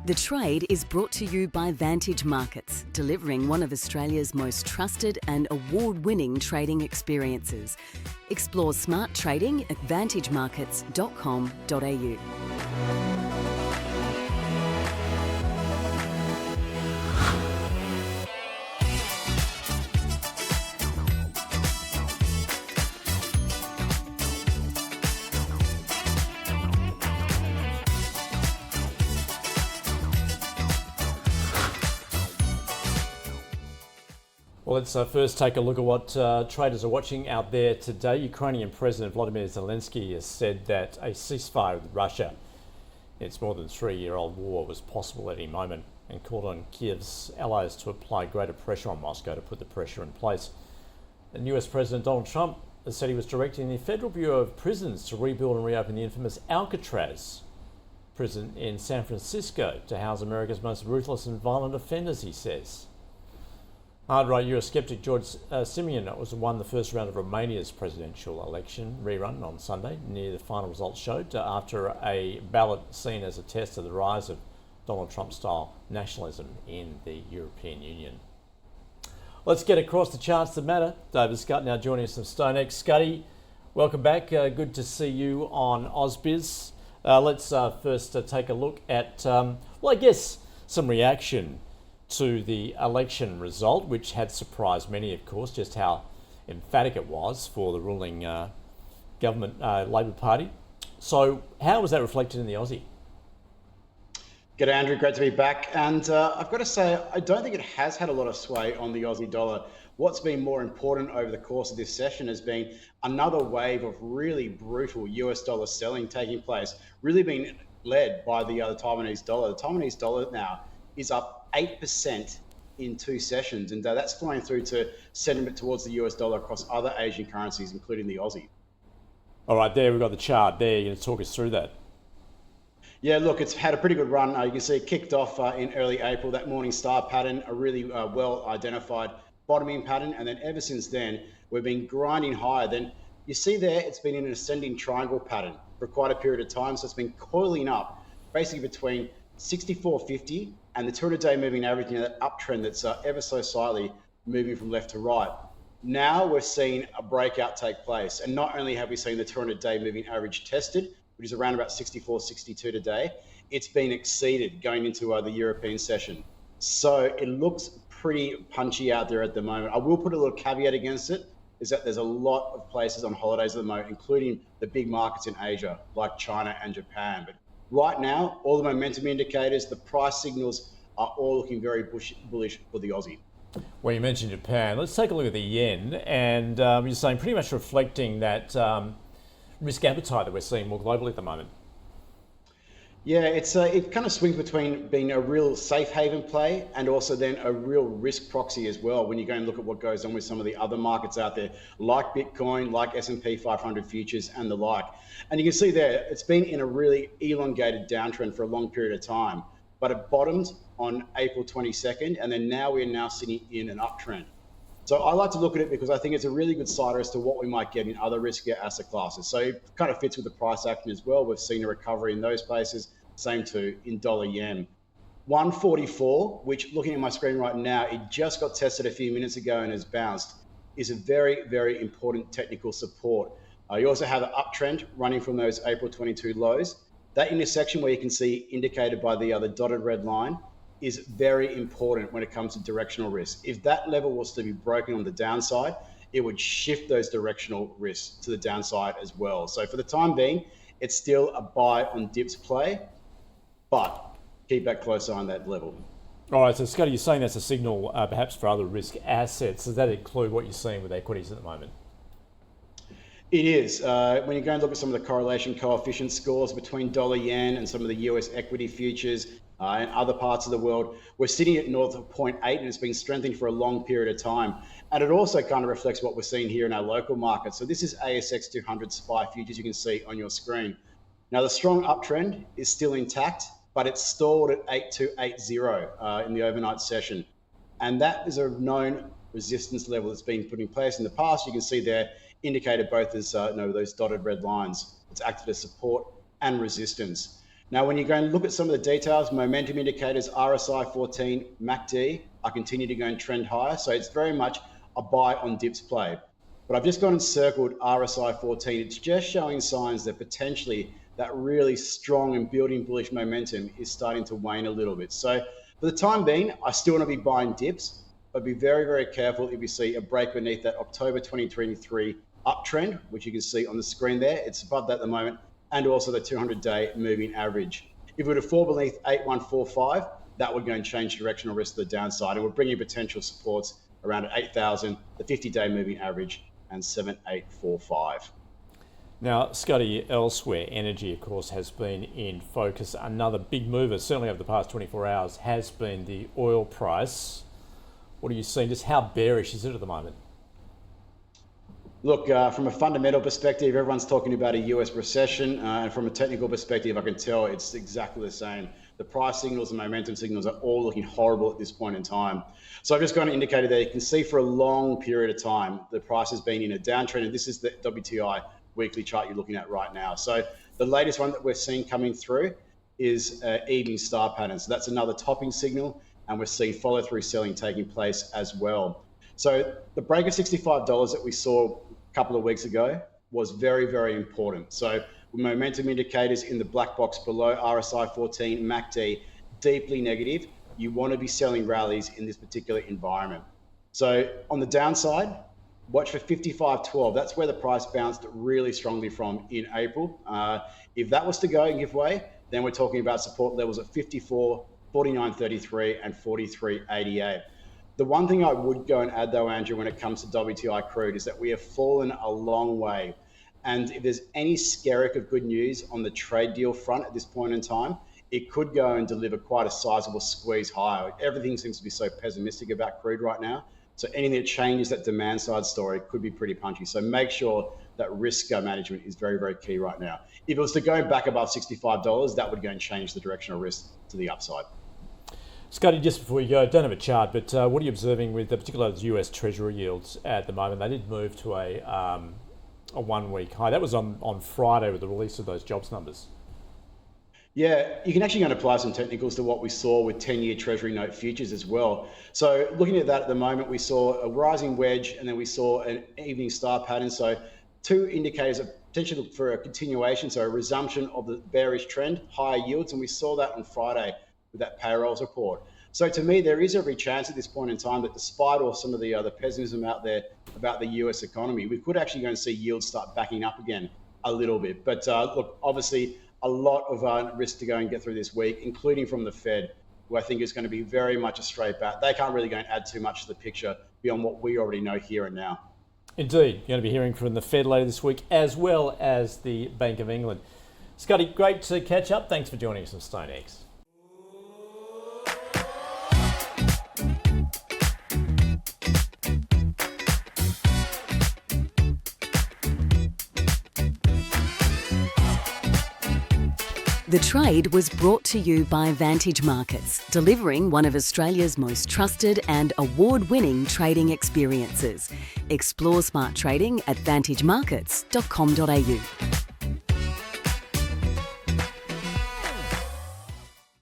The Trade is brought to you by Vantage Markets, delivering one of Australia's most trusted and award-winning trading experiences. Explore smart trading at vantagemarkets.com.au. Well, let's first take a look at what traders are watching out there today. Ukrainian President Vladimir Zelensky has said that a ceasefire with Russia, its more than 3-year-old war, was possible at any moment, and called on Kiev's allies to apply greater pressure on Moscow to put the pressure in place. And US President Donald Trump has said he was directing the Federal Bureau of Prisons to rebuild and reopen the infamous Alcatraz prison in San Francisco to house America's most ruthless and violent offenders, he says. Hard-right Eurosceptic George Simeon won the first round of Romania's presidential election rerun on Sunday. Near the final results showed after a ballot seen as a test of the rise of Donald Trump-style nationalism in the European Union. Let's get across the charts that matter. David Scutt now joining us from StoneX. Scutty, welcome back. Good to see you on AusBiz. Let's first take a look at, I guess, some reaction to the election result, which had surprised many, of course, just how emphatic it was for the ruling government Labor Party. So how was that reflected in the Aussie? G'day, Andrew. Great to be back. And I've got to say, I don't think it has had a lot of sway on the Aussie dollar. What's been more important over the course of this session has been another wave of really brutal US dollar selling taking place, really being led by the Taiwanese dollar. The Taiwanese dollar now is up 8% in 2 sessions, and that's flowing through to sentiment towards the US dollar across other Asian currencies, including the Aussie. All right, there we've got the chart there. You're going to talk us through that. Yeah, look, it's had a pretty good run. You can see it kicked off in early April, that morning star pattern, a really well identified bottoming pattern, and then ever since then, we've been grinding higher. Then you see there, it's been in an ascending triangle pattern for quite a period of time, so it's been coiling up basically between 64.50 and the 200-day moving average, that uptrend that's ever so slightly moving from left to right. Now we're seeing a breakout take place. And not only have we seen the 200-day moving average tested, which is around about 64.62 today, it's been exceeded going into the European session. So it looks pretty punchy out there at the moment. I will put a little caveat against it, is that there's a lot of places on holidays at the moment, including the big markets in Asia, like China and Japan. But right now, all the momentum indicators, the price signals are all looking very bullish for the Aussie. Well, you mentioned Japan. Let's take a look at the yen. And you're saying pretty much reflecting that risk appetite that we're seeing more globally at the moment. Yeah, it kind of swings between being a real safe haven play and also then a real risk proxy as well when you go and look at what goes on with some of the other markets out there, like Bitcoin, like S&P 500 futures and the like. And you can see there, it's been in a really elongated downtrend for a long period of time, but it bottomed on April 22nd, and then now we're now sitting in an uptrend. So I like to look at it because I think it's a really good cider as to what we might get in other riskier asset classes. So it kind of fits with the price action as well. We've seen a recovery in those places. Same too in dollar yen. 144, which looking at my screen right now, it just got tested a few minutes ago and has bounced, is a very, very important technical support. You also have an uptrend running from those April 22 lows. That intersection where you can see indicated by the dotted red line is very important when it comes to directional risk. If that level was to be broken on the downside, it would shift those directional risks to the downside as well. So for the time being, it's still a buy on dips play, but keep that close eye on that level. All right, so Scotty, you're saying that's a signal perhaps for other risk assets. Does that include what you're seeing with equities at the moment? It is. When you go and look at some of the correlation coefficient scores between dollar yen and some of the US equity futures and other parts of the world, we're sitting at north of 0.8 and it's been strengthening for a long period of time. And it also kind of reflects what we're seeing here in our local market. So this is ASX 200 SPY futures you can see on your screen. Now the strong uptrend is still intact, but it's stalled at 8280 in the overnight session. And that is a known resistance level that's been put in place in the past. You can see there indicated both as those dotted red lines. It's acted as support and resistance. Now, when you go and look at some of the details, momentum indicators, RSI 14, MACD are continuing to go and trend higher. So it's very much a buy on dips play. But I've just gone and circled RSI 14. It's just showing signs that potentially that really strong and building bullish momentum is starting to wane a little bit. So for the time being, I still want to be buying dips, but be very, very careful if you see a break beneath that October 2023 uptrend, which you can see on the screen there. It's above that at the moment, and also the 200-day moving average. If it were to fall beneath 8145, that would go and change directional risk to the downside. It would bring you potential supports around at 8,000, the 50-day moving average, and 7845. Now, Scotty, elsewhere, energy, of course, has been in focus. Another big mover, certainly over the past 24 hours, has been the oil price. What are you seeing? Just how bearish is it at the moment? Look, from a fundamental perspective, everyone's talking about a US recession. And from a technical perspective, I can tell it's exactly the same. The price signals and momentum signals are all looking horrible at this point in time. So I've just got an indicator there. You can see for a long period of time, the price has been in a downtrend, and this is the WTI weekly chart you're looking at right now. So the latest one that we're seeing coming through is evening star pattern. So that's another topping signal, and we're seeing follow through selling taking place as well. So the break of $65 that we saw a couple of weeks ago was very, very important. So momentum indicators in the black box below, RSI 14, MACD, deeply negative. You want to be selling rallies in this particular environment. So on the downside, watch for 55.12. That's where the price bounced really strongly from in April. If that was to go and give way, then we're talking about support levels at 54, 49.33, and 43.88. The one thing I would go and add though, Andrew, when it comes to WTI crude is that we have fallen a long way. And if there's any skerrick of good news on the trade deal front at this point in time, it could go and deliver quite a sizable squeeze higher. Everything seems to be so pessimistic about crude right now. So anything that changes that demand side story could be pretty punchy. So make sure that risk management is very, very key right now. If it was to go back above $65, that would go and change the directional risk to the upside. Scotty, just before you go, don't have a chart, but what are you observing with particularly those US Treasury yields at the moment? They did move to a 1 week high. That was on Friday with the release of those jobs numbers. Yeah, you can actually go and apply some technicals to what we saw with 10-year Treasury note futures as well. So looking at that at the moment, we saw a rising wedge and then we saw an evening star pattern. So two indicators of potential for a continuation, so a resumption of the bearish trend, higher yields, and we saw that on Friday with that payrolls report. So to me, there is every chance at this point in time that despite all some of the other pessimism out there about the US economy, we could actually go and see yields start backing up again a little bit. But look, obviously a lot of risk to go and get through this week, including from the Fed, who I think is going to be very much a straight bat. They can't really go and add too much to the picture beyond what we already know here and now. Indeed, you're going to be hearing from the Fed later this week, as well as the Bank of England. Scotty, great to catch up. Thanks for joining us on StoneX. The trade was brought to you by Vantage Markets, delivering one of Australia's most trusted and award-winning trading experiences. Explore smart trading at vantagemarkets.com.au.